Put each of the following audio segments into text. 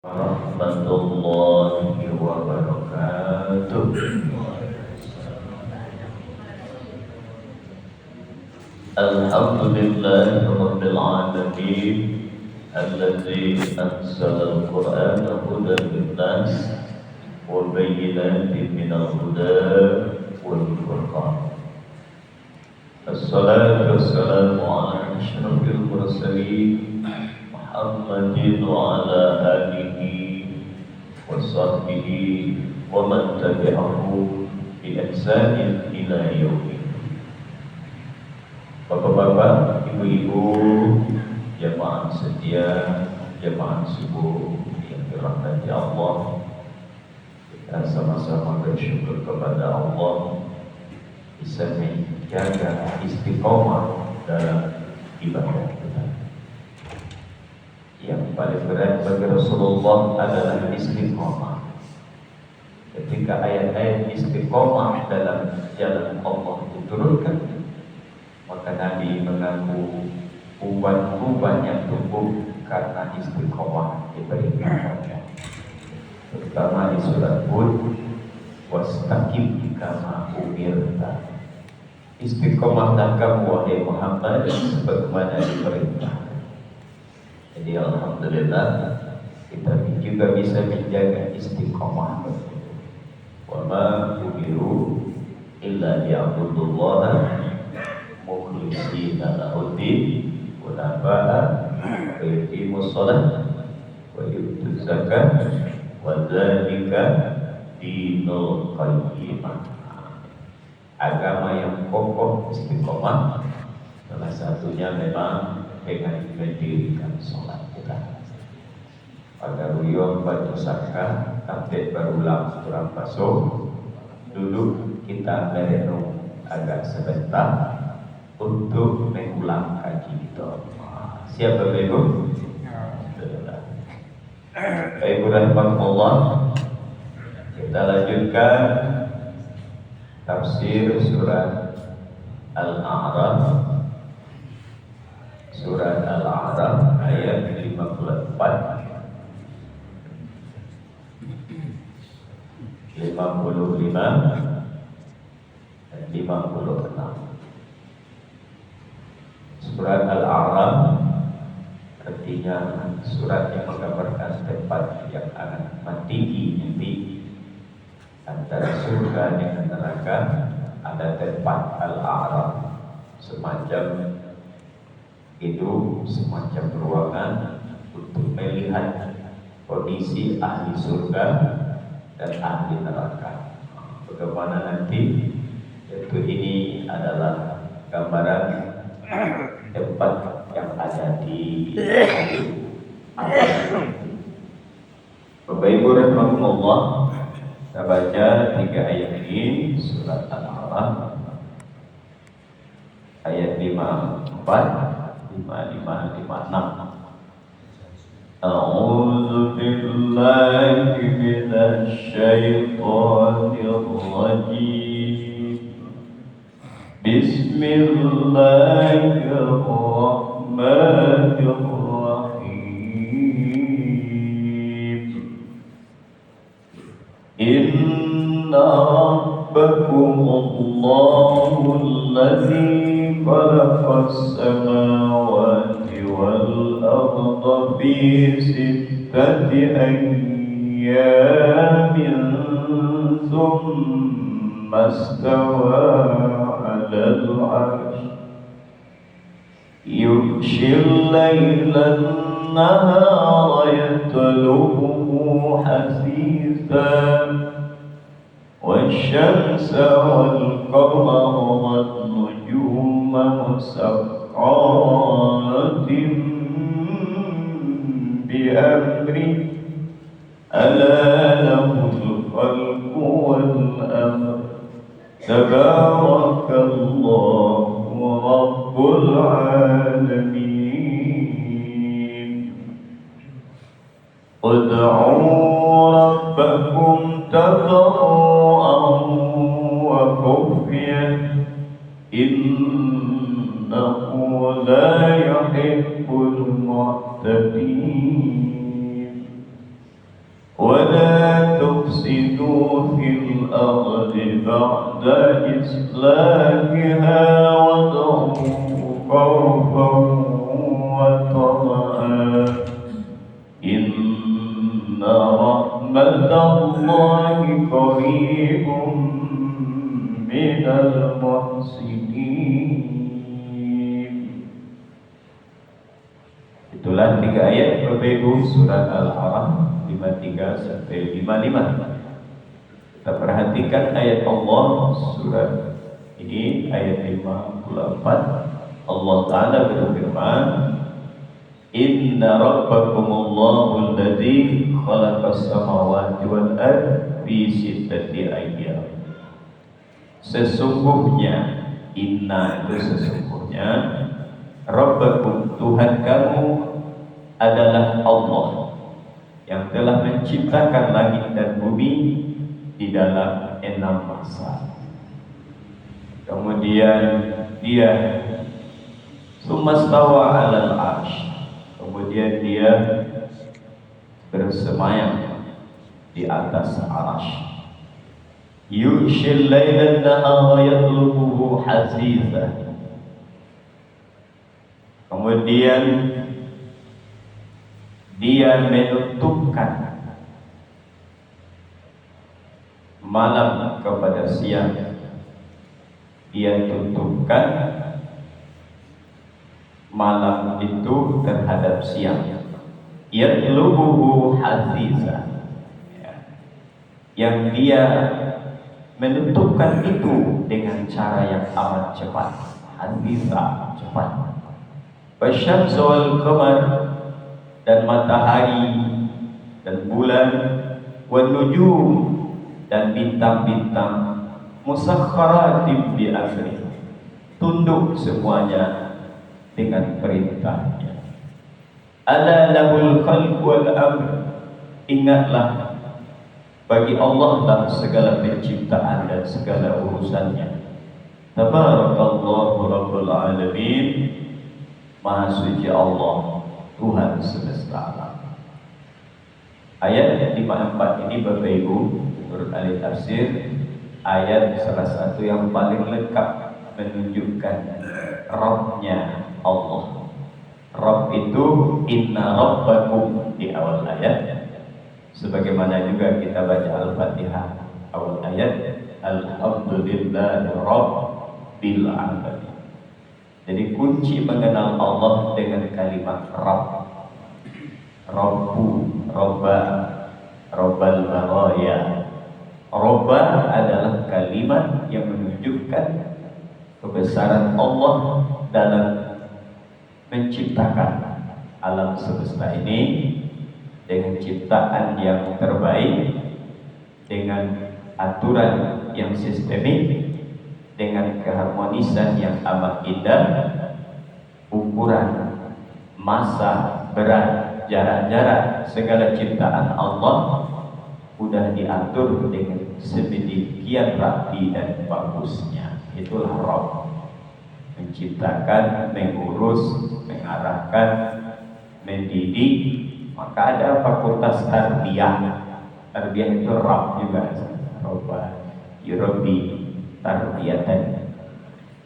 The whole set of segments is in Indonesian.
Warahmatullahi wabarakatuh. Alhamdulillahi rabbil alamin alladzi anzala al-Qur'ana hudan lin-nas wa bayyinatin minal huda wal furqan. Assalatu wassalamu ala asyrafil mursalin Muhammadin wa ala alihi wa sahbihi wa man tabi'ahu bi ihsanin ila yaumil. Bapak-bapak, ibu-ibu, jamaah setia, jamaah subuh yang dirahmati Allah, kita sama-sama bersyukur kepada Allah bisa menjaga istiqomah dalam ibadah kita. Yang paling berat bagi Rasulullah adalah istiqomah. Ketika ayat-ayat istiqomah dalam jalan Allah diturunkan, maka Nabi mengaku uban-uban yang tumbuh karena istiqomah diberikan. Terutama di surat Hud, wastaqim kama umirta. Istiqomahlah kamu wahai Muhammad sebagaimana diperintah. Jadi alhamdulillah kita juga bisa menjaga istiqomah. Wa ma umiru illa liya'budullaha mukhlishina lahud-din hunafa'a wa yuqimus shalah wa yutuz zakah wa dzalika dinul qayyimah. Agama yang kokoh istiqomah salah satunya memang dengan mendirikan sholat kita. Pada ruyong batu saka sampai berulang kurang basuh, duduk kita merenung agak sebentar untuk mengulang kaji kita. Siapa ibu? Ibu rahmatullah. Kita lanjutkan tafsir surat Al-A'raf. Surat Al-A'raf ayat 54 55 dan 56. Surat Al-A'raf artinya surat yang menggambarkan tempat yang akan tinggi nanti antara surga dengan neraka. Ada tempat Al-A'raf semacam itu, semacam ruangan untuk melihat kondisi ahli surga dan ahli neraka. Bagaimana nanti? Yaitu ini adalah gambaran tempat yang ada di Bapak Ibu rahmatullah. Kita baca 3 ayat ini, surat Al-A'raf ayat 54 5556. A'udzu billahi minasy syaithanir rajim. Bismillahirrahmanirrahim. Inna rabbakumullahu alladzi khalaqas samawati wal arda fi sittati ayyamin thumma istawa 'alal 'arsy yughshil layla an-nahara yatlubuhu hasithan والشمس والقمر والنجوم مسخرات بأمره ألا له الخلق والأمر تبارك الله رب العالمين. ادعوا ربكم تضرعا وخفيا إنه لا يحب المعتدين. ولا تفسدوا في الأرض بعد إصلاحها وادعوه خوفا وطمعا إن رحمة الله قريب من المحسنين. Itulah 3 ayat Bapak Ibu surat Al-A'raf 53 sampai 55. Kita perhatikan ayat Allah surat ini ayat 54. Allah Ta'ala berfirman, Inna rabbakumullahu alladzi khalaqas samawati wal ardh fi sittati ayyam. Sesungguhnya, inna itu sesungguhnya, Rabbakum Tuhan kamu adalah Allah yang telah menciptakan langit dan bumi di dalam 6 masa. Kemudian dia sumastawa 'alal 'arsy. Kemudian dia bersemayam di atas 'arsy. Yughshil laila an-nahara yatlubuhu hasitha. Kemudian dia menutupkan malam kepada siang. Dia tutupkan malam itu terhadap siang. Yatlubuhu hasitha. Yang dia menutupkan itu dengan cara yang amat cepat. Hasitha, cepat. Wasyamsu wal qamar, dan matahari dan bulan, wan nujum, dan bintang-bintang, musakhkharatin bi amri, tunduk semuanya dengan perintahnya. Ala lahul khalq wal amr. Ingatlah, bagi Allah lah segala penciptaan dan segala urusannya. Tabarakallahu rabbul alamin. Maha suci Allah, Tuhan semesta alam. Ayat 54 ini Bapak Ibu, menurut ahli tafsir, ayat salah satu yang paling lengkap menunjukkan Rabb-nya Allah. Rabb itu inna rabbakum di awal ayat. Sebagaimana juga kita baca Al-Fatihah awal ayat, Alhamdulillahi Rabbil alamin. Jadi kunci mengenal Allah dengan kalimat Rabb. Rabbu, Robba, Robbal Baraya. Robba adalah kalimat yang menunjukkan kebesaran Allah dalam menciptakan alam semesta ini dengan ciptaan yang terbaik, dengan aturan yang sistemik, dengan keharmonisan yang amat indah, ukuran, massa, berat, jarak-jarak segala ciptaan Allah sudah diatur dengan sedemikian rapi dan bagusnya. Itulah Rabb, menciptakan, mengurus, mengarahkan, mendidik. Maka ada fakultas tarbiyah. Tarbiyah itu Rabb juga, Robba, Yurabi, tarbiyatan.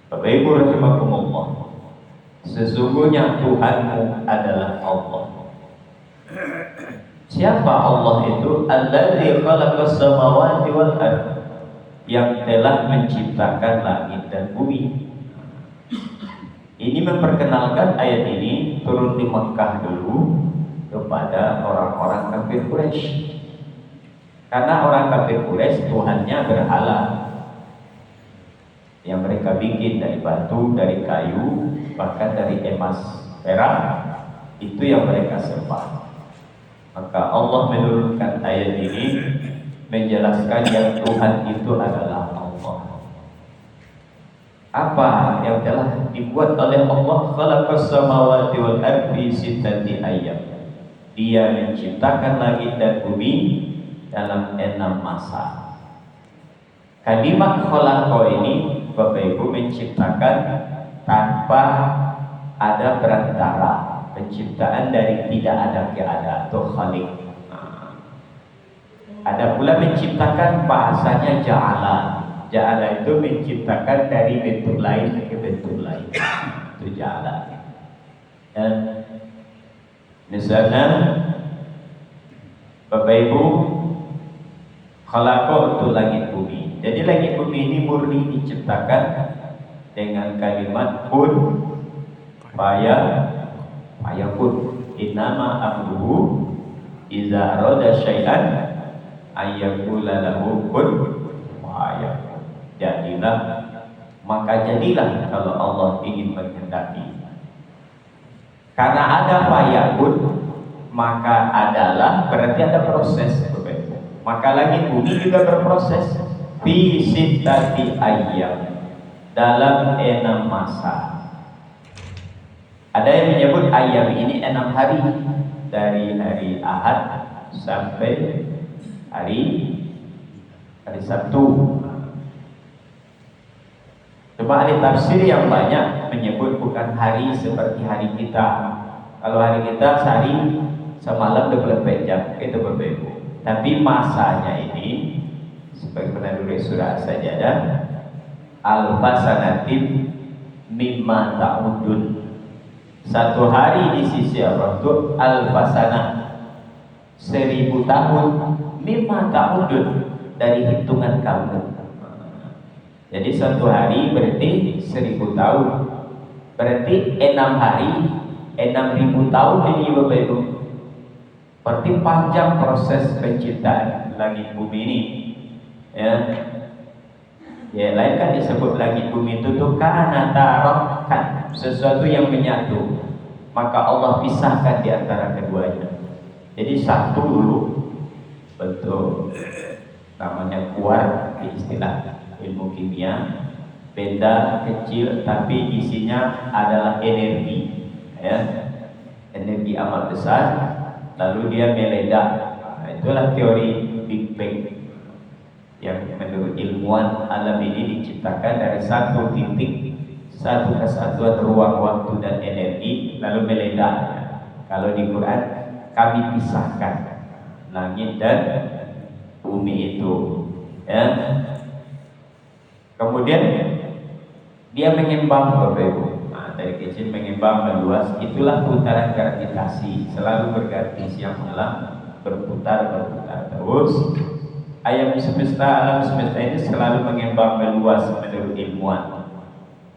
Bapak Ibu rahimakumullah, sesungguhnya Tuhanmu adalah Allah. Siapa Allah itu? Alladzi khalaqas samawati wal ardh, yang telah menciptakan langit dan bumi. Ini memperkenalkan ayat ini turun di Mekah dulu kepada orang-orang kafir Quraisy. Karena orang kafir Quraisy Tuhannya berhala yang mereka bikin dari batu, dari kayu, bahkan dari emas, perak, itu yang mereka sembah. Maka Allah menurunkan ayat ini menjelaskan yang Tuhan itu adalah Allah. Apa yang telah dibuat oleh Allah? Khalaqas samawati wal ardh fi sittati ayyam. Dia menciptakan langit dan bumi dalam 6 masa. Kalimat khalaqa ini Bapak Ibu menciptakan tanpa ada perantara, penciptaan dari tidak ada ke ada atau khaliq. Ada pula menciptakan bahasanya ja'ala. Ja'ala itu menciptakan dari bentuk lain ke bentuk lain. Itu ja'ala. Dan misalnya Bapak Ibu khalaqa untuk langit bumi. Jadi langit bumi ini murni diciptakan dengan kalimat kun fayakun. Innama amruhu iza arada syai'an ayyakula lahu kun fayakun. Jadilah, maka jadilah kalau Allah ingin menghendaki. Karena ada fayakun, maka adalah berarti ada proses. Maka langit bumi juga berproses fi sittati ayyam, dalam 6 masa. Ada yang menyebut ayam ini 6 hari, dari hari Ahad sampai hari Sabtu. Cuma ahli tafsir yang banyak menyebut bukan hari seperti hari kita. Kalau hari kita sehari semalam 24 jam, itu berbeda. Tapi masanya ini sebagaimana dulu surah Sajadah, alfasanatin mimma ta'udun. Satu hari di sisi Allah itu alfasanah, 1000 tahun, mimma ta'udun, dari hitungan kamu. Jadi satu hari berarti 1000 tahun, berarti 6 hari 6000 tahun ini Bapak Ibu. Berarti panjang proses penciptaan langit bumi ini. Ya, lain kan disebut langit bumi itu tuh karena tarokan, sesuatu yang menyatu. Maka Allah pisahkan di antara keduanya. Jadi satu dulu bentuk namanya kuar di istilah ilmu kimia, benda kecil tapi isinya adalah energi, energi amat besar. Lalu dia meledak. Nah, itulah teori Big Bang yang menurut ilmuwan alam ini diciptakan dari satu titik, satu kesatuan ruang, waktu dan energi, lalu meledak. Kalau di Quran kami pisahkan langit dan bumi itu, kemudian dia mengembang Bapak Ibu. Dari kecil mengembang meluas, itulah putaran gravitasi, selalu berganti siang malam, berputar terus. Alam semesta ini selalu mengembang meluas menurut ilmuwan.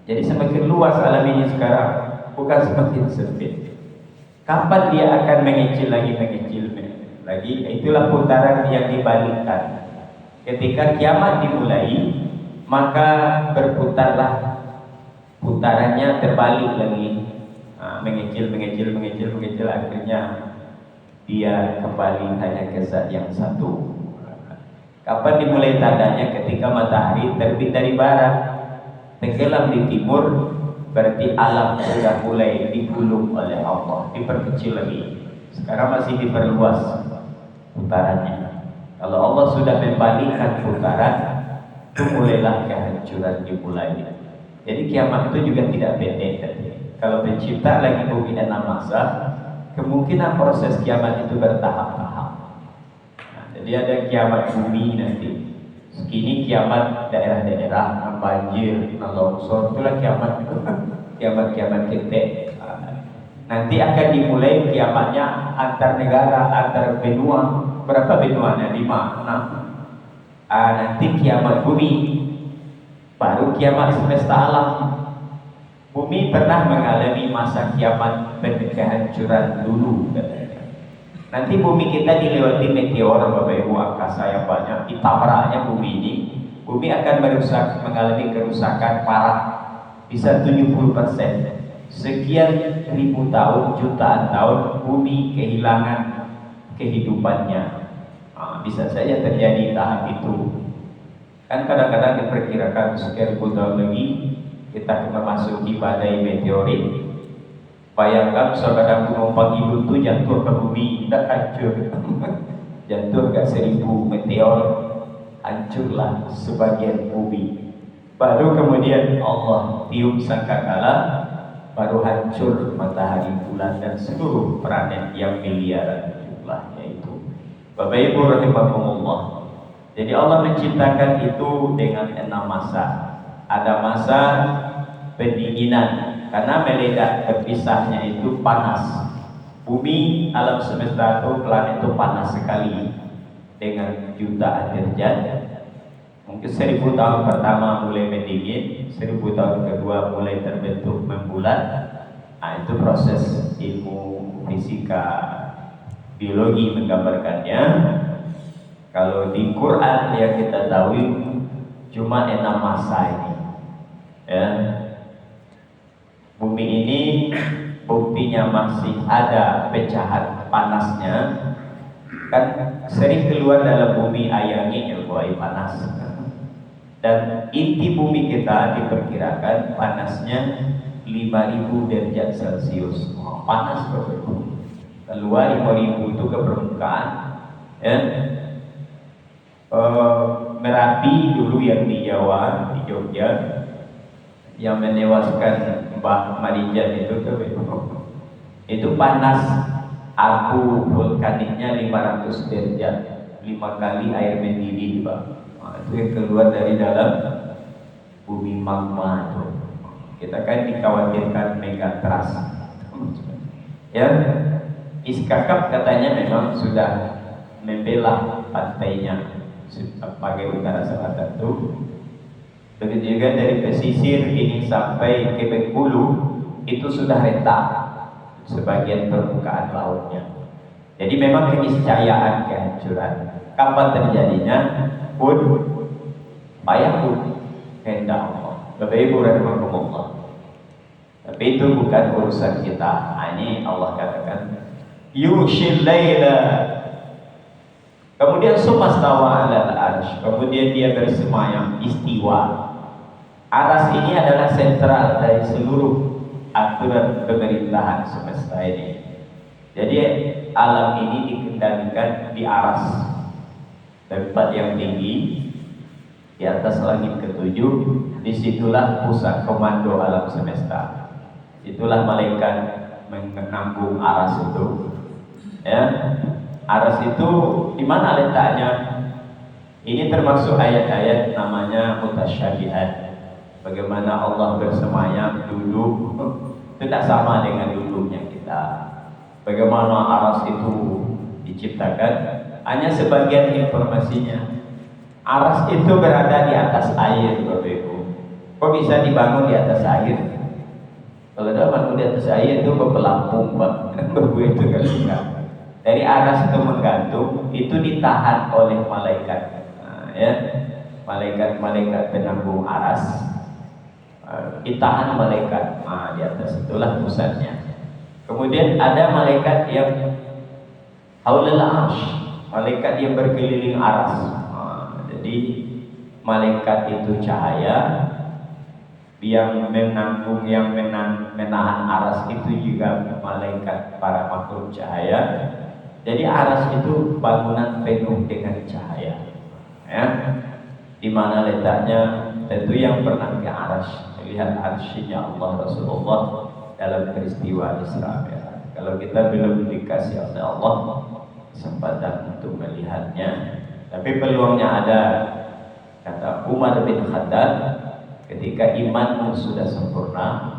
Jadi semakin luas alam ini sekarang, bukan semakin sempit. Kapan dia akan mengecil lagi? Itulah putaran yang dibalikkan. Ketika kiamat dimulai, maka berputarlah, putarannya terbalik lagi, mengecil, akhirnya dia kembali hanya ke zat yang satu. Kapan dimulai tandanya? Ketika matahari terbit dari barat, tenggelam di timur, berarti alam sudah mulai digulung oleh Allah, diperkecil lagi. Sekarang masih diperluas putarannya. Kalau Allah sudah membalikkan putaran, itu mulailah kehancuran dimulai. Jadi kiamat itu juga tidak pendek. Kalau pencipta lagi bumi 6 masa, kemungkinan proses kiamat itu bertahap-tahap. Nah, jadi ada kiamat bumi nanti. Segini kiamat daerah-daerah, banjir, longsor, itulah kiamat itu. Kiamat ketek. Nanti akan dimulai kiamatnya antar negara, antar benua. Berapa benuanya? 5, 6. Nanti kiamat bumi. Baru kiamat semesta alam. Bumi pernah mengalami masa kiamat kehancuran dulu katanya. Nanti bumi kita dilewati meteor Bapak Ibu, angkasa yang banyak, ditabraknya bumi ini. Bumi akan mengalami kerusakan parah, bisa 70%. Sekian ribu tahun, jutaan tahun, bumi kehilangan kehidupannya. Bisa saja terjadi tahap itu. Kan kadang-kadang diperkirakan sekian ribu tahun lagi kita akan memasuki badai meteorit. Bayangkan saudara penumpang hidup itu jatuh ke bumi, tidak hancur. Jatuh ke 1000 meteor, hancurlah sebagian bumi. Baru kemudian Allah tiup sangkakala, baru hancur matahari, bulan dan seluruh planet yang miliaran jumlahnya itu. Bapak Ibu rahimakumullah. Jadi Allah menciptakan itu dengan 6 masa. Ada masa pendinginan, karena meledak terpisahnya itu panas. Bumi, alam semesta itu, planet itu panas sekali dengan jutaan derajat. Mungkin 1000 tahun pertama mulai mendingin, 1000 tahun kedua mulai terbentuk membulat. Nah, itu proses ilmu fisika, biologi menggambarkannya. Kalau di Quran yang kita tahu cuma 6 masa ini. Ya. Bumi ini buktinya masih ada pecahan panasnya. Kan sering keluar dalam bumi ayangin yang buai panas. Dan inti bumi kita diperkirakan panasnya 5000 derajat Celcius. Panas betul. Keluar 5000 itu ke permukaan. Ya. Merapi dulu yang di Jawa, di Jogja, yang menewaskan Mbah Marijan itu panas abu vulkaniknya 500 derajat, 5 kali air mendidih, Pak. Nah, itu yang keluar dari dalam bumi magma itu. Kita kan dikhawatirkan megatrust. Ya, Iskakap katanya memang sudah membelah pantainya sebagai utara selatan itu. Begitu juga dari pesisir ini sampai ke Bengkulu itu sudah retak sebagian permukaan lautnya. Jadi memang keniscayaan kehancuran. Kapan terjadinya? Pun payahun kehendak Allah. Bapak Ibu rahimakumullah. Tapi itu bukan urusan kita. Nah, ini Allah katakan yushil laila. Kemudian sumastawa alal arsh. Kemudian dia bersemayam, istiwa. Aras ini adalah sentral dari seluruh aturan pemerintahan semesta ini. Jadi alam ini dikendalikan di aras, tempat yang tinggi di atas langit ketujuh. Disitulah pusat komando alam semesta. Itulah malaikat menanggung aras itu. Ya. Aras itu di mana letaknya? Ini termasuk ayat-ayat namanya mutasyabihat. Bagaimana Allah bersemayam duduk tidak sama dengan duduknya kita. Bagaimana aras itu diciptakan? Hanya sebagian informasinya. Aras itu berada di atas air, Bapak Ibu. Kok bisa dibangun di atas air? Kalau ada bangun di atas air itu berpelampung, Pak. Berbuih itu kan enggak. Dari aras itu menggantung, itu ditahan oleh malaikat. Nah, ya, malaikat penanggung aras, ditahan malaikat. Nah, di atas itulah pusatnya. Kemudian ada malaikat yang haulul arsh, malaikat yang berkeliling aras. Nah, jadi malaikat itu cahaya, yang menanggung, yang menahan aras itu juga malaikat para makhluk cahaya. Jadi aras itu bangunan penuh dengan cahaya. Ya, di mana letaknya? Tentu yang pernah ke aras melihat arsy-Nya Allah Rasulullah dalam peristiwa Isra Mi'raj. Kalau kita belum dikasih oleh Allah kesempatan untuk melihatnya, tapi peluangnya ada. Kata Umar bin Khattab, ketika imanmu sudah sempurna,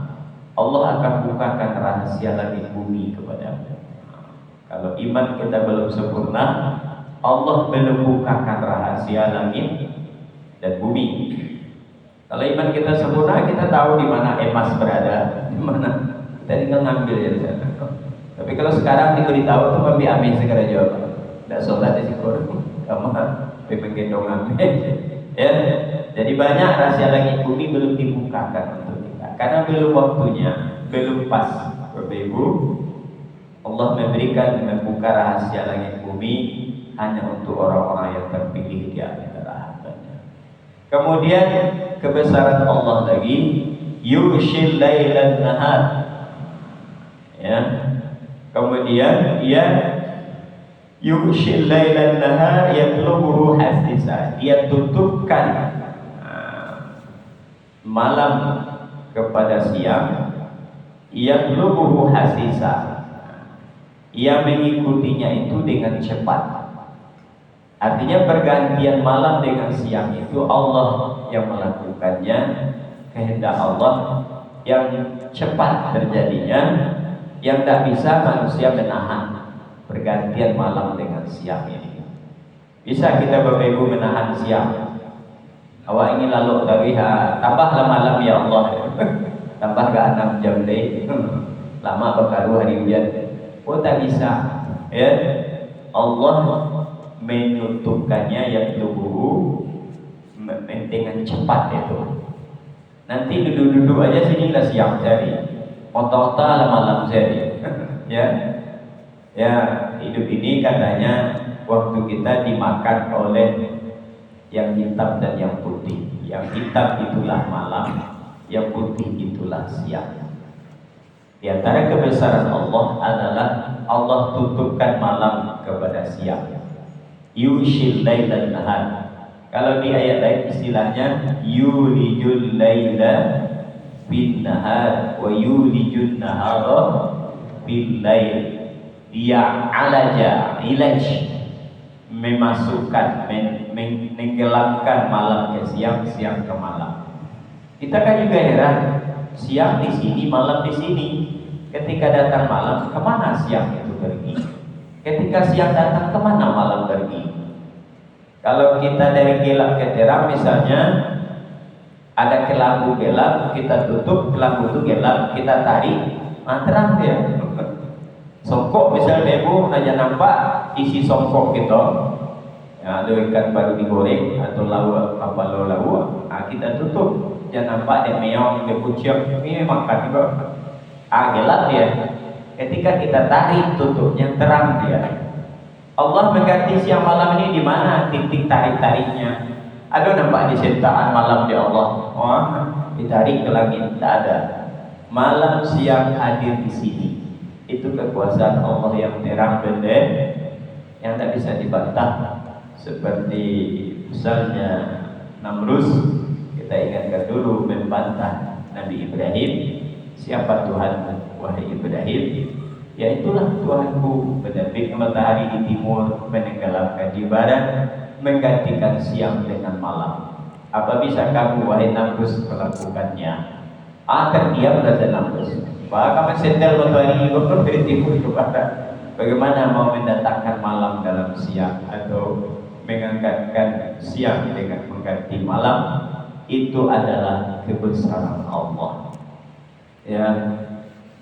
Allah akan bukakan rahasia langit bumi kepadamu. Kalau iman kita belum sempurna, Allah belum bukakan rahasia langit dan bumi. Kalau iman kita sempurna, kita tahu di mana emas berada, di mana kita tinggal ngambil dari sana. Tapi kalau sekarang diberitahu tuh mami amin segera jawab. Tidak sholat di sikur, kamu menggendong amin. Ya, jadi banyak rahasia langit bumi belum dibukakan untuk kita, karena belum waktunya, belum pas. Bapak Ibu, Allah memberikan membuka rahasia langit bumi hanya untuk orang-orang yang terpilih di antara hambanya. Kemudian kebesaran Allah lagi, yushil lailan nahar. Ya. Kemudian dia yushil lailan nahar yatlubuhu hasisa. Dia tutupkan malam kepada siang, yatlubuhu hasisa. Ia mengikutinya itu dengan cepat. Artinya pergantian malam dengan siang itu Allah yang melakukannya, kehendak Allah yang cepat terjadinya, yang tak bisa manusia menahan pergantian malam dengan siang ini. Bisa kita Bapak Ibu menahan siang? Awak ingin lalu dari tambahlah malam ya Allah. Tambah ke 6 jam deh. Lama berkaru hari hujan. Oh tak bisa. Ya. Allah menutupkannya yang tubuh dengan cepat itu. Nanti duduk-duduk aja sini lah siang cari. Otak-otak lah malam cari. Ya. Ya, hidup ini katanya waktu kita dimakan oleh yang hitam dan yang putih. Yang hitam itulah malam, yang putih itulah siang. Di antara kebesaran Allah adalah Allah tutupkan malam kepada siang. Yushil lailan nahar. Kalau di ayat lain istilahnya yulijul laila bin nahar wa yulijun nahara bil lail. Dia alaja ilaj, memasukkan, menggelapkan malam ke siang, siang ke malam. Kita kan juga heran, siang di sini, malam di sini. Ketika datang malam, kemana siang itu pergi? Ketika siang datang, kemana malam pergi? Kalau kita dari gelap ke terang, misalnya ada kelambu gelap, kita tutup, kelambu itu gelap, kita tarik, terang dia. Songkok misalnya ibu aja nampak isi songkok gitu, ya, ada ikan baru digoreng atau lauk apa lauk, kita tutup, jangan nampak dia meong, dia kucing, ini makan juga. Gelap dia. Ketika kita tarik tutupnya terang dia. Allah mengganti siang malam ini di mana titik tarik-tariknya? Ada nampak di sentaan malam di Allah? Oh, ditarik ke langit, tidak ada. Malam siang hadir di sini. Itu kekuasaan Allah yang terang benar, yang tak bisa dibantah. Seperti misalnya Namrus, kita ingatkan dulu membantah Nabi Ibrahim. Siapa Tuhanmu, wahai Ibrahim? Ya itulah Tuhanku, menerbit matahari di timur, menenggelamkan di barat, menggantikan siang dengan malam. Apa bisa kamu, wahai Namrus, melakukannya? Terdiam Raja Namrus. Bahkan mensetel matahari dari timur ke barat. Bagaimana mau mendatangkan malam dalam siang atau mengangkatkan siang dengan mengganti malam? Itu adalah kebesaran Allah. Ya,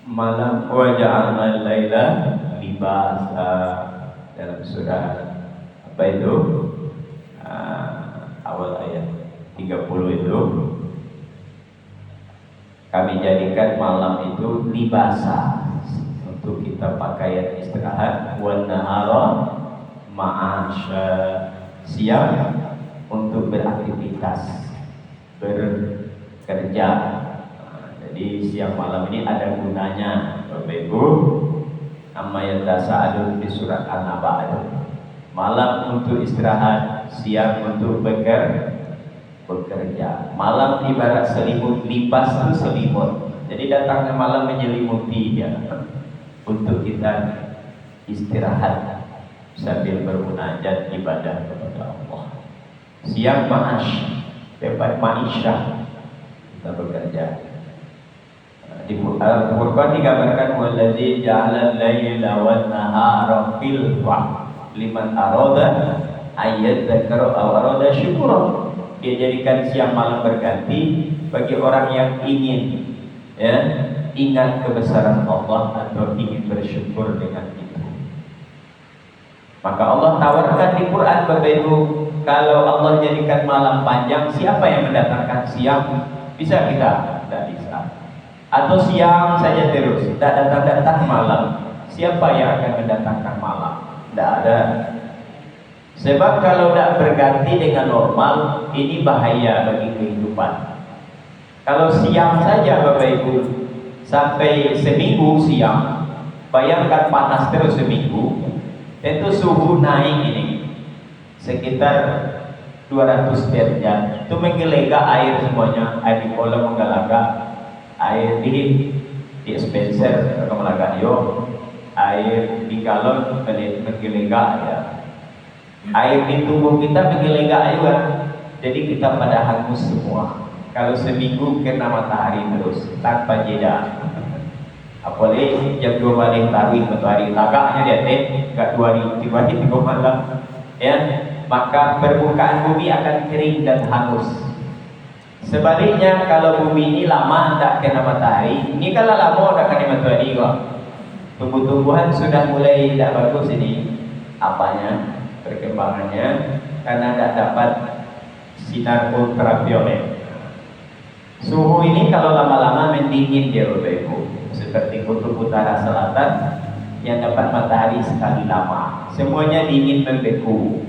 malam wa ja'alna laila libasa, dalam surah apa itu? Awal ayat 30 itu. Kami jadikan malam itu libasa, untuk kita pakaian istirahat, wan nahara ma'asya, siang untuk beraktivitas, bekerja. Jadi siang malam ini ada gunanya, Bapak Ibu. Amma yatasa'alun di surat An-Naba itu. Malam untuk istirahat, siang untuk bekerja. Malam ibarat selimut, libas itu selimut. Jadi datangnya malam menyelimuti ya, untuk kita istirahat sambil bermunajat ibadah kepada Allah. Siang ma'ash, bebas ma'isyah, kita bekerja. Di Al-Qur'an digambarkan wallazi ja'ala al-laila wan nahara khilfa liman arada ayat dzakara aw arada syukura. Dia jadikan siang malam berganti bagi orang yang ingin ingat kebesaran Allah atau ingin bersyukur dengan itu. Maka Allah tawarkan di Quran, Bapak Ibu, kalau Allah jadikan malam panjang, siapa yang mendatangkan siang? Bisa kita? Tidak bisa. Atau siang saja terus, tidak datang-datang malam, siapa yang akan mendatangkan malam? Tidak ada. Sebab kalau tidak berganti dengan normal, ini bahaya bagi kehidupan. Kalau siang saja Bapak Ibu, sampai seminggu siang, bayangkan panas terus seminggu, itu suhu naik ini sekitar 200 derajat. Itu menggelegak air semuanya, air di kolam menggelegak, air di dispenser menggelegak yo, air di galon menggelegak ya. Air di tubuh kita mengelegak juga, jadi kita pada hangus semua. Kalau seminggu kena matahari terus tanpa jeda. Apalagi jam 2 balik taruh matahari tagaknya dia enggak 2 hari 3 hari 3 malam ya, maka permukaan bumi akan kering dan hangus. Sebaliknya kalau bumi ini lama tidak kena matahari, ini kalau lama tidak kena matahari kok, tumbuh-tumbuhan sudah mulai tidak bagus ini apanya, perkembangannya, karena tidak dapat sinar ultraviolet. Suhu ini kalau lama-lama mendingin dia Bapak-Ibu, seperti kutub utara selatan yang dapat matahari sekali lama, semuanya dingin membeku,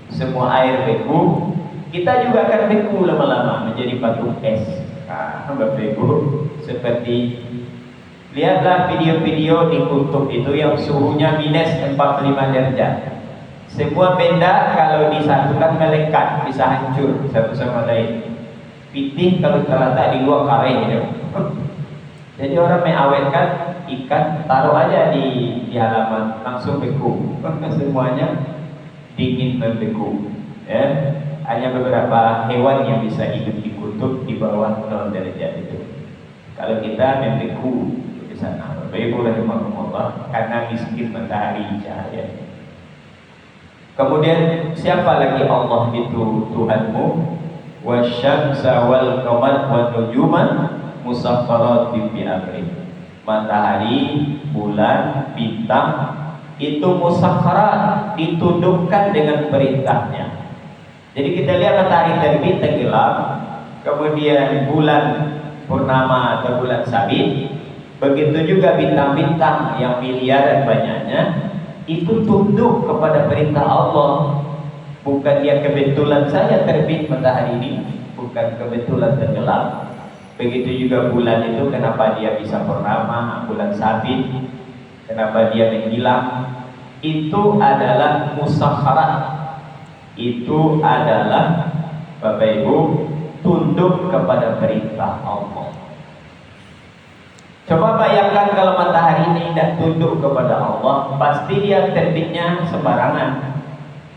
semua air beku, kita juga akan beku lama-lama menjadi batu es. Bapak-Ibu, seperti lihatlah video-video di kutub itu yang suhunya minus 45 derajat. Semua benda kalau disatukan melekat, bisa hancur satu sama lain. Pitih kalau terletak di luar kareng gitu. Jadi orang mengawetkan ikan, taruh aja di halaman, langsung beku. Semuanya dingin membeku. Ya, hanya beberapa hewan yang bisa hidup di kutub di bawah 0 derajat itu. Kalau kita membeku di sana, Bapak-Ibu rahimakumullah, karena miskin matahari cahaya. Kemudian siapa lagi Allah itu Tuhanmu? Wasyamsa wal qamar wan nujuman musaffaratin bi amri. Matahari, bulan, bintang itu musakharat, ditundukkan dengan perintahnya. Jadi kita lihat matahari terbit tenggelam, kemudian bulan purnama atau bulan sabit, begitu juga bintang-bintang yang miliaran banyaknya, itu tunduk kepada perintah Allah. Bukan dia kebetulan saja terbit matahari ini, bukan kebetulan tenggelam. Begitu juga bulan itu, kenapa dia bisa purnama, bulan sabit, kenapa dia menghilang, itu adalah musakharat, itu adalah Bapak Ibu tunduk kepada perintah Allah. Coba bayangkan kalau matahari ini tidak tunduk kepada Allah, pasti dia terbitnya sembarangan.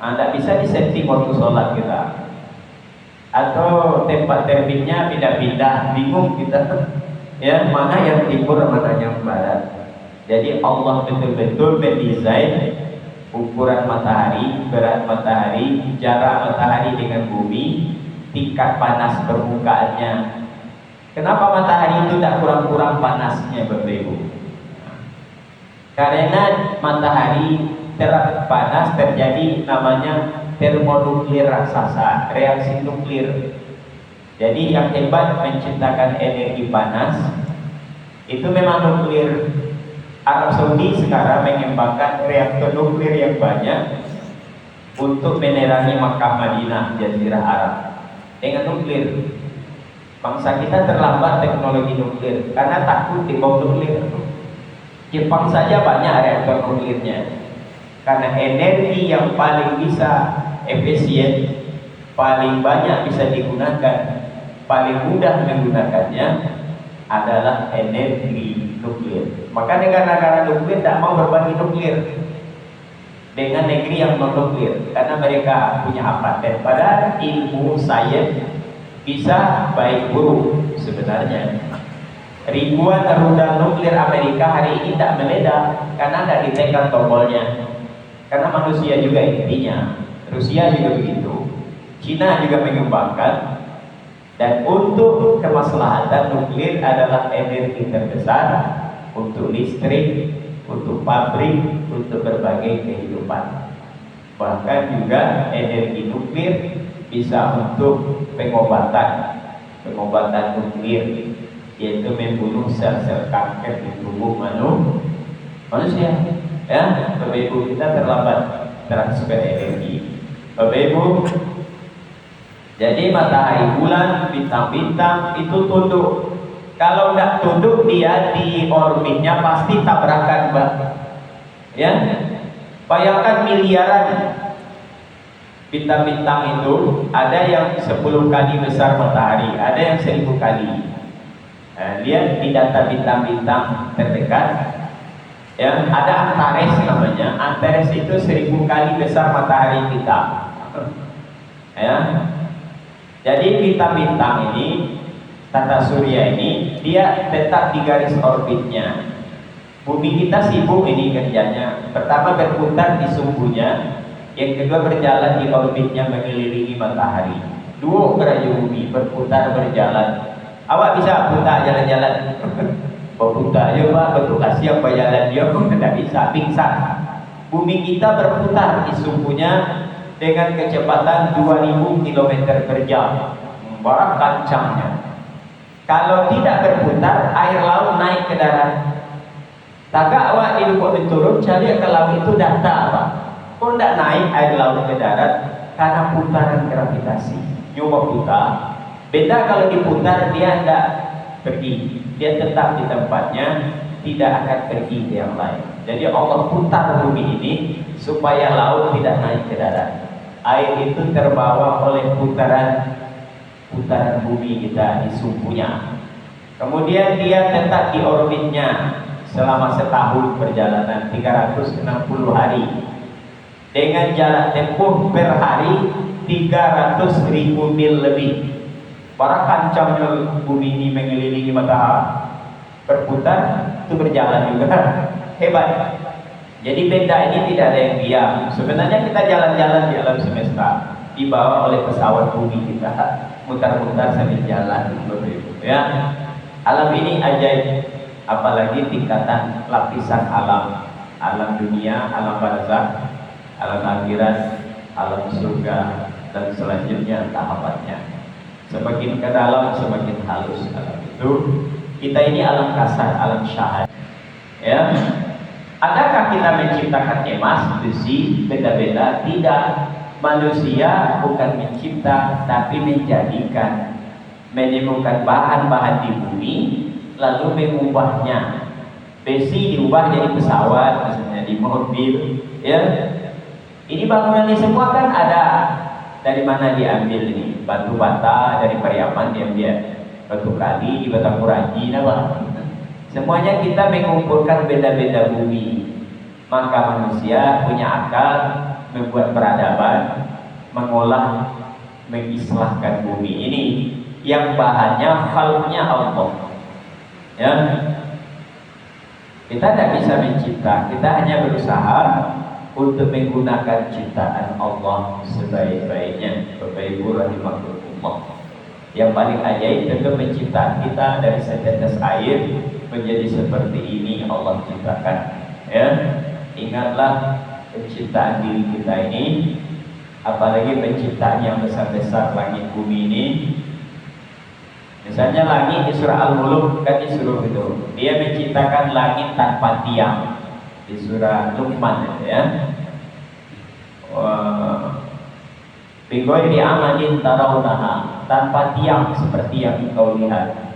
Tidak bisa disetting waktu sholat kita, atau tempat terbitnya pindah-pindah, bingung kita ya, mana yang timur mana yang barat. Jadi Allah betul-betul mendesain ukuran matahari, berat matahari, jarak matahari dengan bumi, tingkat panas permukaannya. Kenapa matahari itu tidak kurang-kurang panasnya Bapak Ibu? Karena matahari panas terjadi namanya termonuklir raksasa, reaksi nuklir. Jadi yang hebat menciptakan energi panas itu memang nuklir. Arab Saudi sekarang mengembangkan reaktor nuklir yang banyak untuk menerangi Makkah, Madinah, Jazirah Arab dengan nuklir. Bangsa kita terlambat teknologi nuklir karena takut dibom nuklir. Jepang saja banyak reaktor nuklirnya. Karena energi yang paling bisa efisien, paling banyak bisa digunakan, paling mudah menggunakannya adalah energi nuklir. Maka negara-negara nuklir tidak mau berbagi nuklir dengan negeri yang non nuklir, karena mereka punya paten. Padahal ilmu sains bisa baik buruk sebenarnya. Ribuan rudal nuklir Amerika hari ini tidak meledak karena tidak ditekan tombolnya. Karena manusia juga intinya, Rusia juga begitu, Cina juga mengembangkan. Dan untuk kemaslahatan nuklir adalah energi terbesar untuk listrik, untuk pabrik, untuk berbagai kehidupan. Bahkan juga energi nuklir bisa untuk pengobatan nuklir, yaitu membunuh sel-sel kanker di tubuh manusia. Ya, Bapak Ibu, kita terlambat transfer energi. Bapak Ibu, jadi matahari, bulan, bintang-bintang itu tunduk. Kalau tidak tunduk, dia di orbitnya pasti tabrakan, Mbak. Ya, bayangkan miliaran bintang-bintang itu, ada yang 10 kali besar matahari, ada yang 1000 kali. Lihat di data bintang-bintang terdekat. Ya, ada Antares namanya. Antares itu 1000 kali besar matahari kita. Ya. Jadi bintang-bintang ini, tata surya ini, dia tetap di garis orbitnya. Bumi kita sibuk ini kerjanya. Pertama berputar di sumbunya, yang kedua berjalan di orbitnya mengelilingi matahari. Dua gerayu bumi berputar berjalan. Awak bisa putar jalan-jalan. Berputar ya Pak, betul kasih apa jalan dia pun tidak bisa, pingsan. Bumi kita berputar di sumbunya dengan kecepatan 2000 km per jam. Barak kencangnya. Kalau tidak berputar, air laut naik ke darat. Tagak awak di lubuk turun, cari ke laut itu data apa? Kok tidak naik air laut ke darat? Karena putaran gravitasi. Nyoba putar. Beda kalau diputar dia tidak pergi, dia tetap di tempatnya, tidak akan pergi ke yang lain. Jadi Allah putar bumi ini supaya laut tidak naik ke darat. Air itu terbawa oleh putaran bumi kita di sumbunya. Kemudian dia tetap di orbitnya selama setahun perjalanan 360 hari dengan jarak tempuh per hari 300.000 mil lebih. Para kancamnya bumi ini mengelilingi matahari berputar, itu berjalan juga hebat. Jadi benda ini tidak ada yang diam. Sebenarnya kita jalan-jalan di alam semesta, dibawa oleh pesawat bumi kita, mutar-mutar sambil jalan ya. Alam ini ajaib, apalagi tingkatan lapisan alam, alam dunia, alam barzakh, alam akhirat, alam surga, dan selanjutnya tahapannya. Semakin ke dalam semakin halus alam itu. Kita ini alam kasar, alam syahad. Ya. Adakah kita menciptakan emas, besi, benda-benda? Tidak. Manusia bukan mencipta, tapi menjadikan, menemukan bahan-bahan di bumi, lalu mengubahnya. Besi diubah jadi pesawat, misalnya di mobil. Ya. Ini bangunan ini semua kan ada. Dari mana diambil ini? Batu bata dari Pariaman diambil, batu kali di Batanguraji, apa? Semuanya kita mengumpulkan benda-benda bumi. Maka manusia punya akal membuat peradaban, mengolah, mengislahkan bumi ini yang bahannya khalqnya Allah. Ya, kita tidak bisa mencipta, kita hanya berusaha untuk menggunakan ciptaan Allah sebaik-baiknya. Bapak Ibu rahimakumullah. Yang paling ajaib tentu penciptaan kita dari setetes air menjadi seperti ini Allah ciptakan. Ya, ingatlah penciptaan diri kita ini, apalagi penciptaan yang besar-besar langit bumi ini. Misalnya langit di surah Al-Mulk kan disuruh itu, dia menciptakan langit tanpa tiang. Di surah Luqman ya. Bigoi amalin tarawunaha, tanpa tiang seperti yang kau lihat.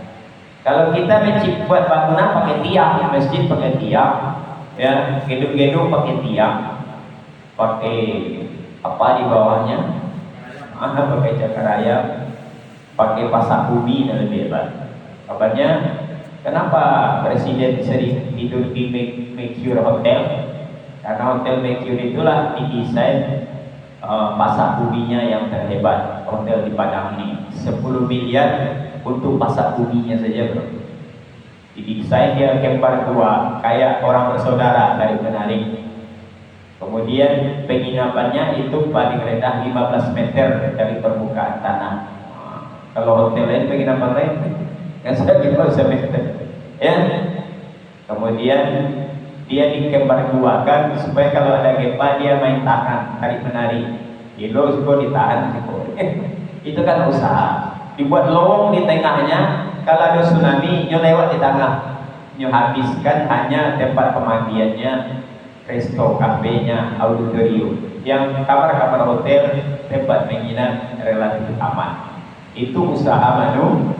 Kalau kita mencipta bangunan pakai tiang, masjid pakai tiang, ya, gedung-gedung pakai tiang, pakai apa di bawahnya? Pakai cakaraya, pakai pasak bumi dan lebih hebat. Kabarnya kenapa Presiden sering tidur di Mercure Hotel? Karena Hotel Mercure itulah didesain pasak buminya yang terhebat. Hotel di Padang ini 10 miliar untuk pasak buminya saja, bro. Didesain dia kembar dua, kayak orang bersaudara dari Menarik. Kemudian penginapannya itu paling rendah 15 meter dari permukaan tanah. Kalau hotel lain, penginapan lain kan sudah 15 meter. Ya. Kemudian dia dikembar dua kan supaya kalau ada gempa dia main tahan, tarik menarik. Kilo juga ditahan siko. Itu kan usaha. Dibuat lowong di tengahnya, kalau ada tsunami nyo lewat di tengah. Nyo habiskan hanya tempat pemandiannya, resto, kafenya, auditorium. Yang kamar-kamar hotel, tempat menginap relatif aman. Itu usaha manu.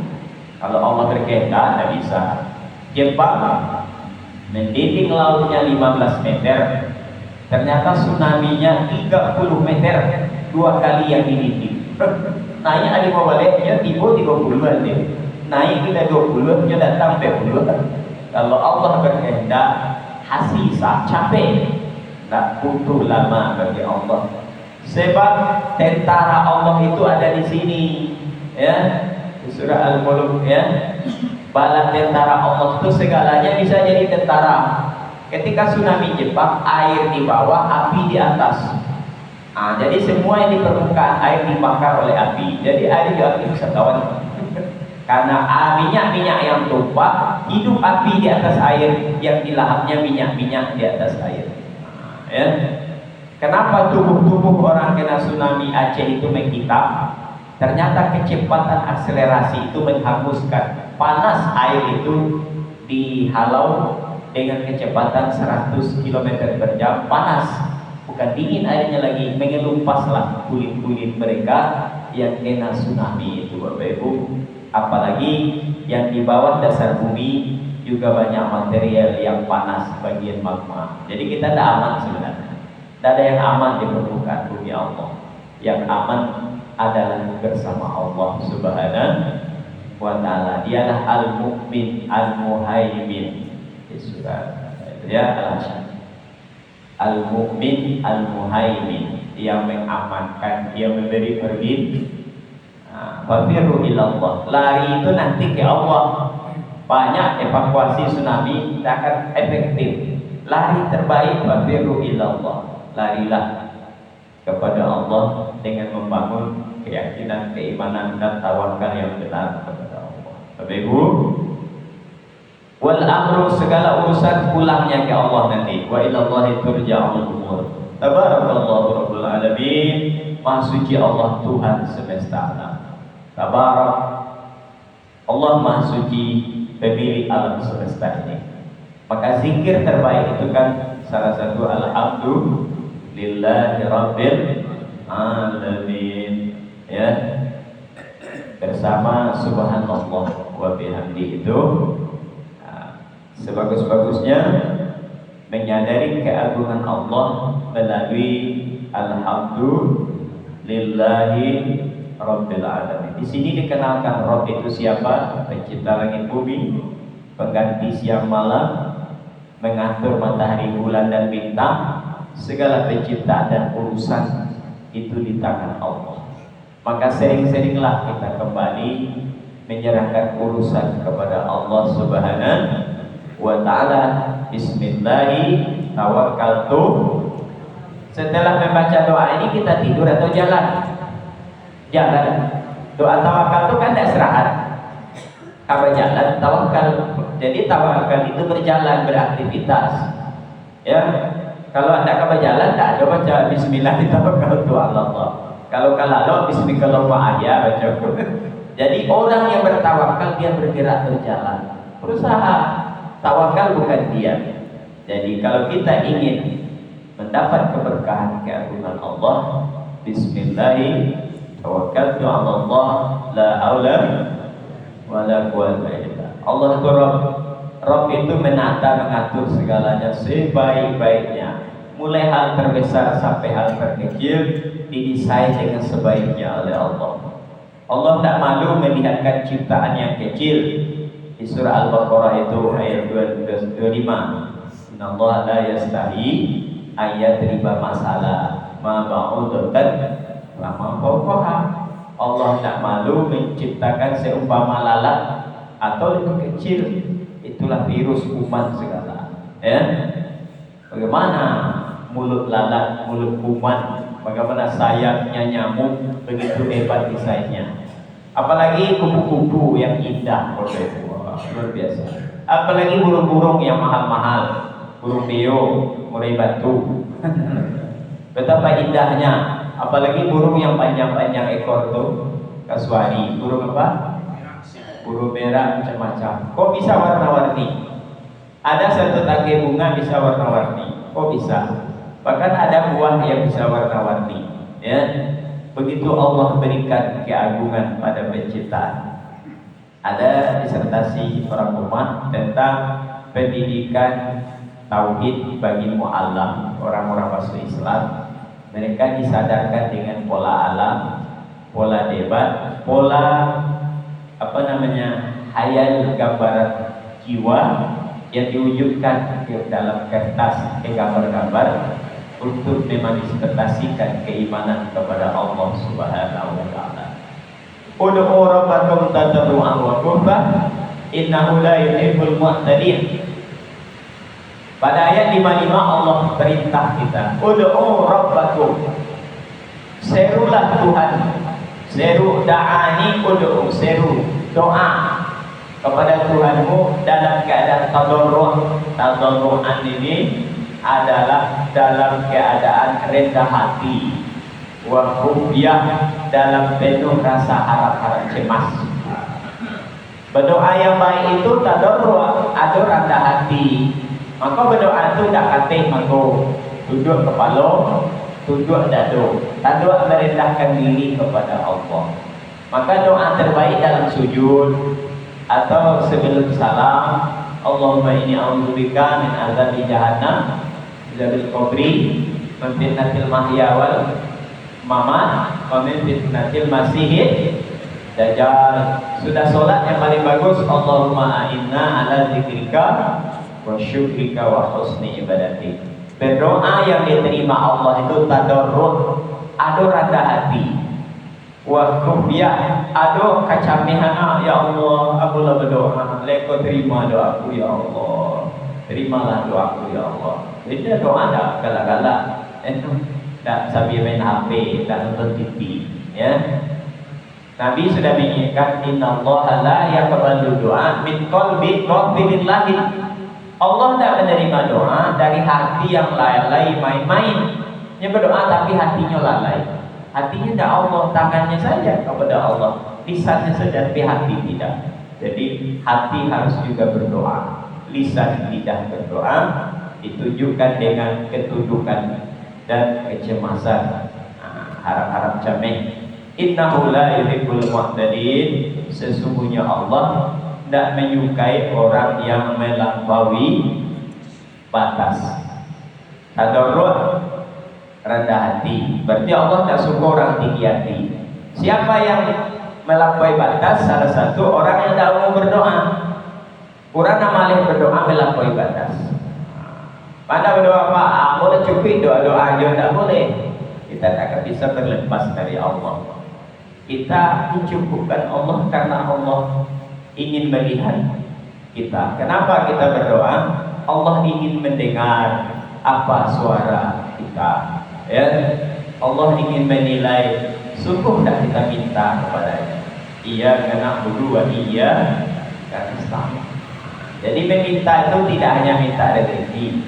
Kalau Allah berkehendak tidak bisa. Jepang mendiding lautnya 15 meter, ternyata tsunami-nya 30 meter, 2 kali yang dididing. Naik ada mau baliknya tiba 30-an deh. Naik kita 20, nya datang 40. Kalau Allah berkehendak, hasisa, capek, tak butuh lama bagi Allah. Sebab tentara Allah itu ada di sini, ya. Di surah Al-Mulk, ya. Bala tentara Allah itu segalanya bisa jadi tentara. Ketika tsunami Jepang, air di bawah, api di atas. Jadi semua yang di permukaan air dibakar oleh api. Jadi air juga bisa kawan. Karena minyak-minyak yang tumpah, hidup api di atas air, yang dilahapnya minyak-minyak di atas air. Ya. Kenapa tubuh-tubuh orang kena tsunami Aceh itu menghitam? Ternyata kecepatan akselerasi itu menghanguskan. Panas air itu dihalau dengan kecepatan 100 km per jam. Panas, bukan dingin airnya lagi, mengelumpaslah kulit-kulit mereka yang kena tsunami itu, Bapak Ibu. Apalagi yang di bawah dasar bumi juga banyak material yang panas, bagian magma. Jadi kita tidak aman sebenarnya. Tidak ada yang aman di permukaan bumi Allah. Yang aman adalah bersama Allah Subhanahu wa Ta'ala. Dialah Al-Mu'min Al-Muhaimin. Di surah ya Al-Mu'min Al-Muhaimin, yang mengamankan, dia memberi pergi. Fafiru ilallah, lari itu nanti ke Allah. Banyak evakuasi tsunami tidak akan efektif. Lari terbaik fafiru ilallah, larilah kepada Allah dengan membangun keyakinan, keimanan dan tawakal yang benar kepada Allah. Bapak Ibu, wal amru, segala urusan pulangnya ke Allah nanti. Wa ilallahi turja'ul umur. Tabarakallahu rabbul alamin. Maha suci Allah, Tuhan semesta alam. Tabarak Allah, maha suci pemilik alam semesta ini. Maka zikir terbaik itu kan salah satu alhamdulillahi rabbil alamin, ya, bersama subhanallah wa bihamdi. Itu sebagus-bagusnya menyadari keagungan Allah melalui alhamdulillahi rabbil alamin. Di sini dikenalkan Rabb itu siapa? Pencipta langit bumi, pengganti siang malam, mengatur matahari, bulan dan bintang. Segala penciptaan dan urusan itu di tangan Allah. Maka sering-seringlah kita kembali menyerahkan urusan kepada Allah Subhanahu wa Ta'ala. Bismillahi tawakkaltu. Setelah membaca doa ini kita tidur atau jalan? Jalan. Doa tawakal itu kan tidak istirahat. Kalau jalan tawakal. Jadi tawakal itu berjalan, beraktivitas. Ya. Kalau Anda kabar jalan, tidak ada baca bismillah tawakkaltu 'ala Allah. Kalau kalau bismillahirrahmanirrahim baca. Jadi orang yang bertawakal dia bergerak, berjalan, berusaha. Tawakal bukan diam. Jadi kalau kita ingin mendapat keberkahan keagungan Allah, bismillahirrahmanirrahim, tawakkaltu 'ala Allah, la haula wala quwwata illa billah. Allah itu Rabb itu menata, mengatur segalanya sebaik-baiknya. Mulai hal terbesar sampai hal terkecil didesain dengan sebaiknya oleh Allah. Allah tidak malu melihatkan ciptaan yang kecil. Di surah Al-Baqarah itu ayat 225. Innallaha la yastahi ayat riba masalah ma ba'udatan wa ma fawqaha. Allah tak malu menciptakan seumpama lalat atau lebih kecil. Itulah virus kuman segala. Ya. Bagaimana mulut lalat, mulut kuman, bagaimana sayapnya nyamuk, begitu hebat desainnya. Apalagi kupu-kupu yang indah, luar biasa. Apalagi burung-burung yang mahal-mahal, burung beo, murai batu. Betapa indahnya. Apalagi burung yang panjang-panjang ekor tuh, kasuari. Burung apa? Burung merah macam-macam. Kok bisa warna-warni? Ada satu tangkai bunga bisa warna-warni. Kok bisa? Bahkan ada buah yang bisa warna-warni. Ya. Begitu Allah berikan keagungan pada penciptaan. Ada disertasi orang rumah tentang pendidikan tauhid bagi mu'allam, orang-orang masuk Islam. Mereka disadarkan dengan pola alam, pola debat, pola hayal gambaran jiwa yang diwujudkan dalam kertas gambar-gambar untuk memanifestasikan keimanan kepada Allah Subhanahu wa taala. Ud'u rabbakum tadarruan wa khufyah innahu la yuhibbul mu'tadin. Pada ayat 55 Allah perintah kita, ud'u rabbakum, serulah Tuhan, seru da'ani ud'u, seru doa kepada Tuhanmu dalam keadaan tadarru'. Tadarru'an ini adalah dalam keadaan rendah hati, wa khufyah dalam penuh rasa harap-harap cemas. Berdoa yang baik itu tadarru', ada rendah hati. Maka berdoa itu tak katih mangko duduk kepala, tunduk dada, tunduk merendahkan diri kepada Allah. Maka doa terbaik dalam sujud atau sebelum salam, Allahumma inni a'udzubika min azabi jahannam, azabil qabri, min fitnatil mahya wal mamat, wa min fitnatil masihid dajjal. Sudah sholat yang paling bagus, Allahumma a'inna ala zikrika wa syukrika wa husni ibadati. Berdoa yang diterima Allah itu tadarruh, ada rendah hati, wa khufyah, ada kecamihana. Ya Allah, aku lah berdoa, leko terima doaku ya Allah, terimalah doaku ya Allah. Jadi doa tak galak-galak, tak sambil main HP, tak nonton TV, ya. Nabi sudah mengingatkan, innallaha la yaqbalu du'a min qalbi ghafilin lahin. Allah tak menerima doa dari hati yang lalai main-main. Dia berdoa tapi hatinya lalai. Hatinya tidak Allah, tangannya saja kepada Allah, lisannya saja tapi hati tidak. Jadi hati harus juga berdoa, lisan lidah berdoa, ditunjukkan dengan ketundukan dan kecemasan, harap-harap jamin. Innahu la yuhibbul mu'tadin, sesungguhnya Allah tidak menyukai orang yang melampaui batas. Tadarru', rendah hati, berarti Allah tidak suka orang tinggi hati. Siapa yang melampaui batas? Salah satu orang yang tidak mau berdoa. Orang yang malah berdoa melampaui batas. Pada berdoa Pak, boleh cukup doa-doa aja, tidak boleh. Kita tak bisa terlepas dari Allah. Kita dicukupkan Allah karena Allah ingin melihat kita. Kenapa kita berdoa? Allah ingin mendengar apa suara kita, ya. Allah ingin menilai sungguh tak kita minta kepadanya. Iya kena berdua, iya karena sama. Jadi meminta itu tidak hanya minta rezeki.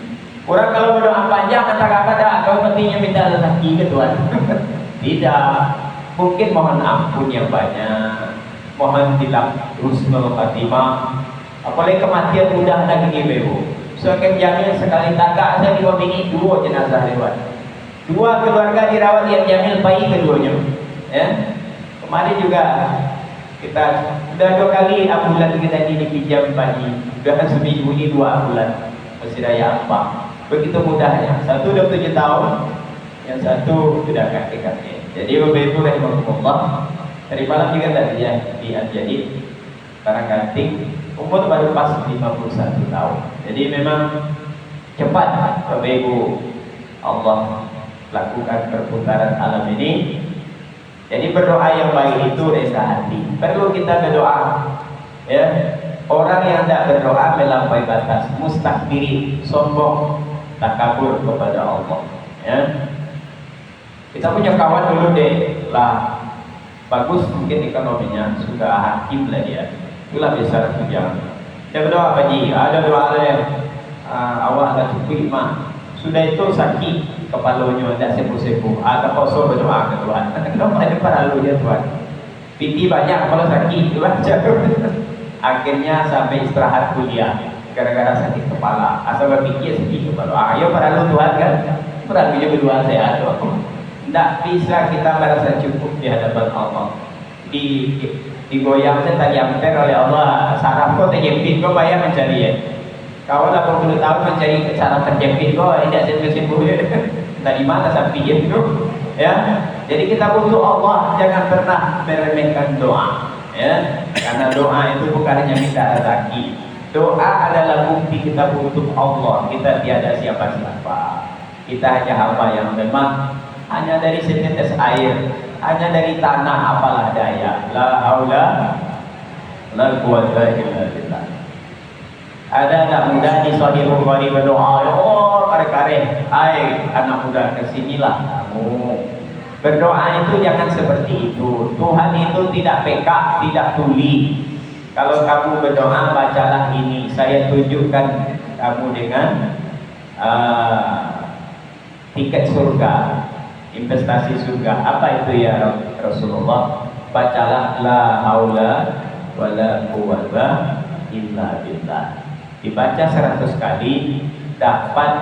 Orang kalau berdoa panjang kata-kata, kau pentingnya minta rezeki ke Tuhan. Tidak. Mungkin mohon ampun yang banyak, mohon dilap husnul khatimah. Apalagi kematian mudah lagi bebu. So akan jamin sekali takak saya diwamingi 2 jenazah lewat. 2 keluarga dirawat yang jamil bayi keduanya. Ya. Kemarin juga kita sudah 2 kali ambulan kita dipinjam bayi. Sudah seminggu ini 2 ambulan. Masih raya apa? Begitu mudahnya. Satu 27 tahun, yang satu sudah kakek-kakek. Jadi Bapak Ibu rahimahumullah, dari malam juga tadi ya di Al-Jadid Karangganting, umur baru pas 51 tahun. Jadi memang cepat Bapak Ibu Allah lakukan perputaran alam ini. Jadi berdoa yang baik itu rendah hati. Perlu kita berdoa, ya. Orang yang tidak berdoa melampaui batas, mustakbiri, sombong, takabur kepada Allah, ya. Kita punya kawan dulu deh lah, bagus mungkin ekonominya, sudah hakim lah dia, itulah besar tujuan. Dia berdoa Pak Ji, ada doa yang awak ada cukup mah, sudah itu sakit kepalanya tidak sepuh-sepuh, ada kosong berdoa ke Tuhan. Kenapa ada paralu ya Tuhan? Piti banyak kalau sakit itu aja. Akhirnya sampai istirahat kuliah gara-gara sakit kepala. Asal berpikir sakit kepala. Ayo paralu Tuhan kan? Paralunya berdua sehat tuh. Tidak bisa kita merasa cukup di hadapan Allah. Digoyang tadi amper oleh Allah. Saraf kok terjepit kok bayar mencari ya. Kawan 80 tahun mencari saraf terjepit kok tidak sembuh-sembuh ya. Dari mana sapi itu? Ya. Jadi kita butuh Allah, jangan pernah meremehkan doa. Ya. Karena doa itu bukan hanya minta rezeki. Doa adalah bukti kita butuh Allah. Kita tiada siapa-siapa. Kita hanya hamba yang lemah, hanya dari setetes air, hanya dari tanah, apalah daya. La haula la quwwata illa billah. Ada anak muda di Sahih Bukhari berdoa, oh kare-kare, hai anak muda kesinilah kamu. Berdoa itu jangan seperti itu. Tuhan itu tidak peka, tidak tuli. Kalau kamu berdoa, bacalah ini. Saya tunjukkan kamu dengan tiket surga, investasi surga. Apa itu ya Rasulullah? Bacalah la haula wala quwwata illa billah. Dibaca 100 kali dapat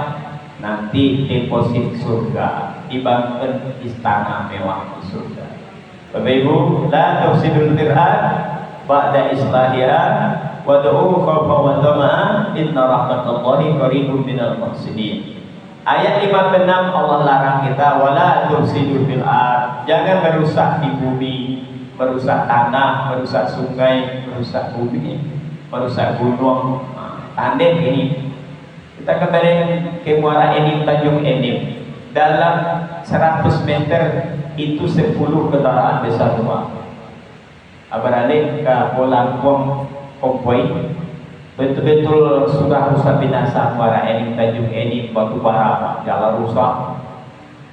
nanti deposit surga, dibangun istana mewah di surga. Bapak Ibu, la tufsidul qur'an ba'da islahiha wad'u khawfa wa tama'an inna rahmatallahi qaribun minal muhsinin. Ayat 56 Allah larang kita wala tufsidul fil ard, jangan merusak di bumi, merusak tanah, merusak sungai, merusak bumi, merusak gunung. Tandem ini kita kembali ke Muara Enim, Tanjung Enim. Dalam 100 meter itu 10 kendaraan besar semua. Abaralik ke Polangkong Kompoi, betul-betul sudah rusak binasa Muara Enim, Tanjung Enim, batu bara, jalan rusak.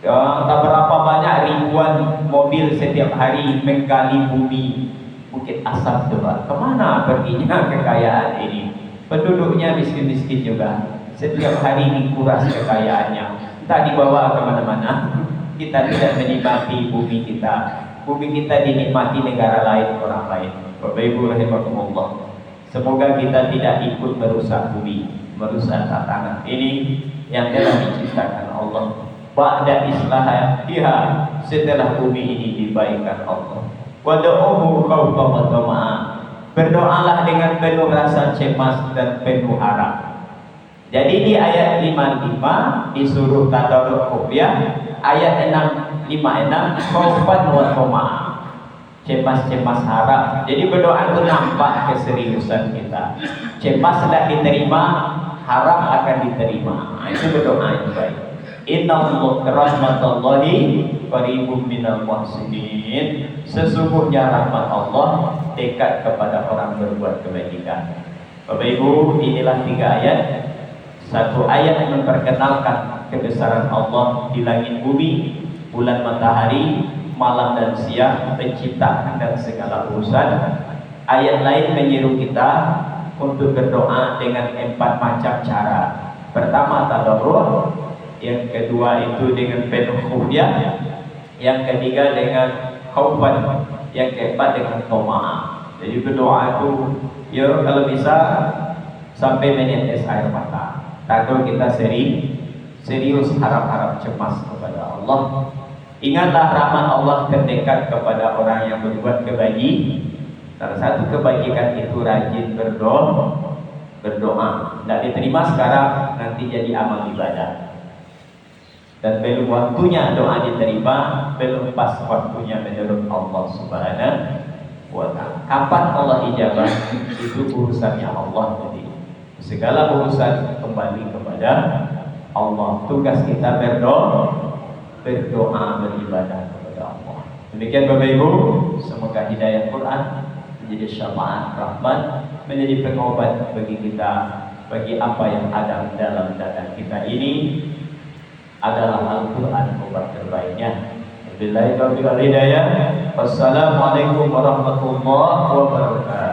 Ya, tak berapa banyak ribuan mobil setiap hari menggali bumi Bukit Asam coba. Kemana perginya kekayaan ini? Penduduknya miskin-miskin juga. Setiap hari dikuras kekayaannya. Tak dibawa kemana-mana. Kita tidak menikmati bumi kita. Bumi kita dinikmati negara lain, orang lain. Bapak Ibu rahimakumullah. Semoga kita tidak ikut merusak bumi, merusak tatanan ini yang telah diciptakan Allah. Ba'da islahiha, setelah bumi ini dibaikkan Allah. Wad'uhu khawfan wa tama'an. Berdoalah dengan penuh rasa cemas dan penuh harap. Jadi di ayat 55 disuruh tadarruk ruqyah, ayat 656 khaufan wa tama'an. Cemas-cemas harap. Jadi berdoa itu nampak keseriusan kita. Cemas tidak diterima, harap akan diterima. Itu berdoa yang baik. Inna rahmatallahi qaribun minal muhsinin. Sesungguhnya rahmat Allah dekat kepada orang berbuat kebajikan. Bapak Ibu, inilah 3 ayat. Satu ayat memperkenalkan kebesaran Allah di langit bumi, bulan matahari, malam dan siang, penciptaan dan segala urusan. Ayat lain menyeru kita untuk berdoa dengan 4 macam cara. Pertama tadarrur, yang kedua itu dengan penuh khusyuk, yang ketiga dengan khaufan, yang keempat dengan toma'ah. Jadi berdoa itu ya kalau bisa sampai menetes air mata. Takut kita serius harap-harap cemas kepada Allah. Ingatlah rahmat Allah terdekat kepada orang yang berbuat kebajikan. Salah satu kebajikan itu rajin berdoa. Tidak diterima sekarang, nanti jadi amal ibadah. Dan belum waktunya doa diterima, belum pas waktunya menurut Allah Subhanahu wa ta'ala. Kapan Allah ijabah itu urusannya Allah. Jadi segala urusan kembali kepada Allah. Tugas kita berdoa, beribadah kepada Allah. Demikian Bapak Ibu, semoga hidayah Quran menjadi syafaat rahmat, menjadi pengobat bagi kita, bagi apa yang ada dalam dada kita ini adalah Al-Quran obat terbaiknya. Wabillahi taufiq wal hidayah. Wassalamualaikum warahmatullahi wabarakatuh.